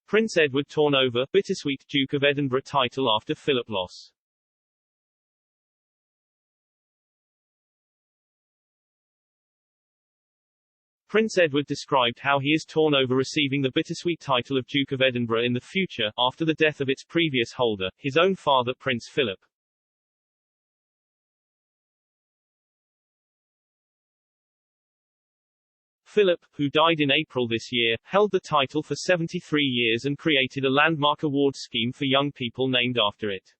Prince Edward torn over, bittersweet Duke of Edinburgh title after Philip loss. Prince Edward described how he is torn over receiving the bittersweet title of Duke of Edinburgh in the future, after the death of its previous holder, his own father Prince Philip. Philip, who died in April this year, held the title for 73 years and created a landmark award scheme for young people named after it.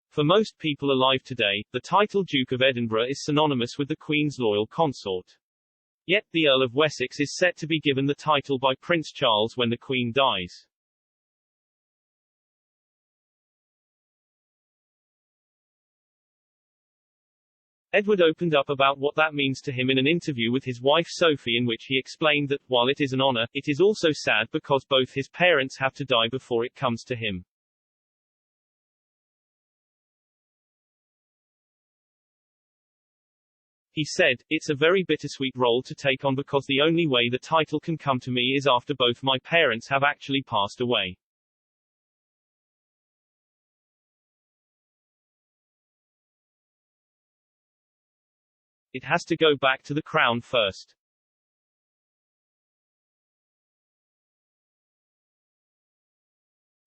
For most people alive today, the title Duke of Edinburgh is synonymous with the Queen's loyal consort. Yet, the Earl of Wessex is set to be given the title by Prince Charles when the Queen dies. Edward opened up about what that means to him in an interview with his wife Sophie, in which he explained that, while it is an honor, it is also sad because both his parents have to die before it comes to him. He said, "It's a very bittersweet role to take on because the only way the title can come to me is after both my parents have actually passed away. It has to go back to the crown first."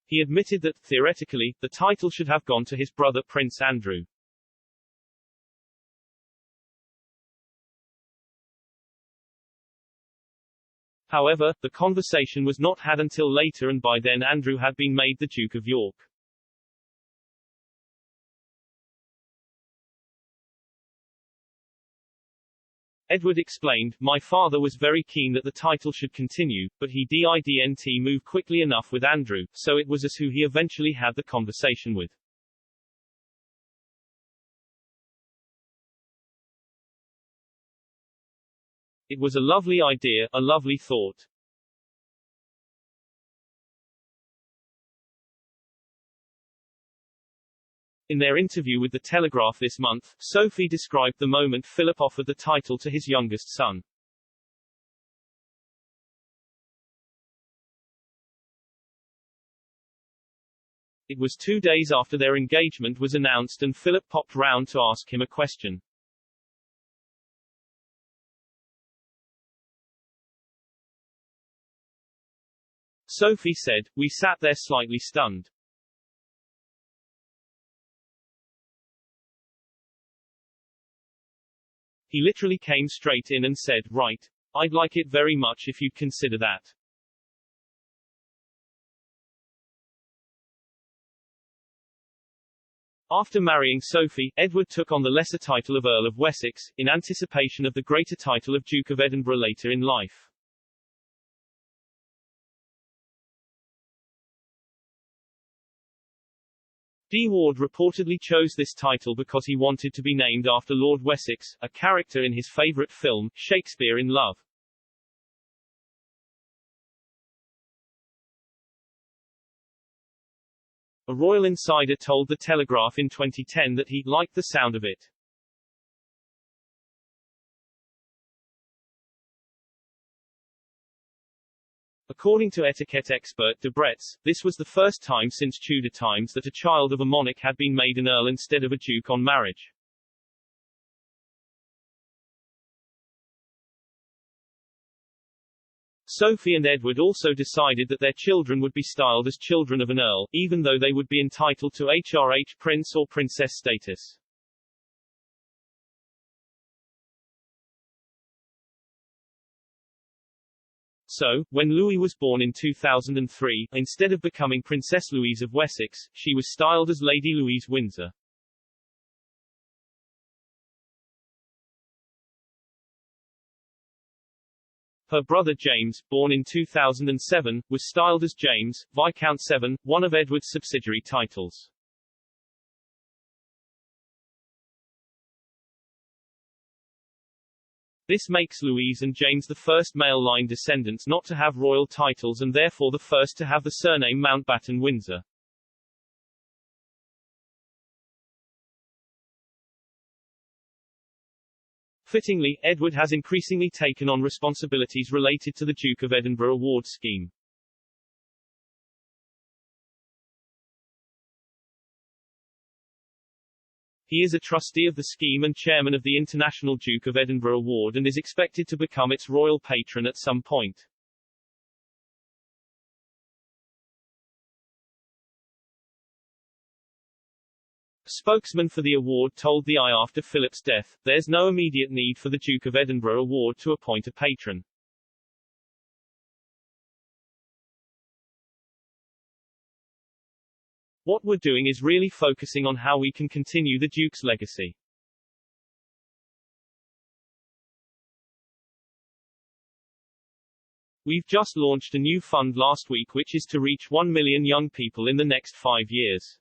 He admitted that, theoretically, the title should have gone to his brother Prince Andrew. However, the conversation was not had until later, and by then Andrew had been made the Duke of York. Edward explained, "My father was very keen that the title should continue, but he didn't move quickly enough with Andrew, so it was us who he eventually had the conversation with." "It was a lovely idea, a lovely thought. In their interview with The Telegraph this month, Sophie described the moment Philip offered the title to his youngest son. "It was 2 days after their engagement was announced and Philip popped round to ask him a question. Sophie said, "We sat there slightly stunned. He literally came straight in and said, 'Right. I'd like it very much if you'd consider that.'" After marrying Sophie, Edward took on the lesser title of Earl of Wessex, in anticipation of the greater title of Duke of Edinburgh later in life. D. Ward reportedly chose this title because he wanted to be named after Lord Wessex, a character in his favorite film, Shakespeare in Love. A royal insider told The Telegraph in 2010 that he liked the sound of it. According to etiquette expert Debretz, this was the first time since Tudor times that a child of a monarch had been made an earl instead of a duke on marriage. Sophie and Edward also decided that their children would be styled as children of an earl, even though they would be entitled to HRH prince or princess status. So, when Louis was born in 2003, instead of becoming Princess Louise of Wessex, she was styled as Lady Louise Windsor. Her brother James, born in 2007, was styled as James, Viscount Severn, one of Edward's subsidiary titles. This makes Louise and James the first male line descendants not to have royal titles and therefore the first to have the surname Mountbatten-Windsor. Fittingly, Edward has increasingly taken on responsibilities related to the Duke of Edinburgh award scheme. He is a trustee of the scheme and chairman of the International Duke of Edinburgh Award and is expected to become its royal patron at some point. A spokesman for the award told the Eye after Philip's death, "There's no immediate need for the Duke of Edinburgh Award to appoint a patron. What we're doing is really focusing on how we can continue the Duke's legacy." We've just launched a new fund last week which is to reach 1 million young people in the next 5 years.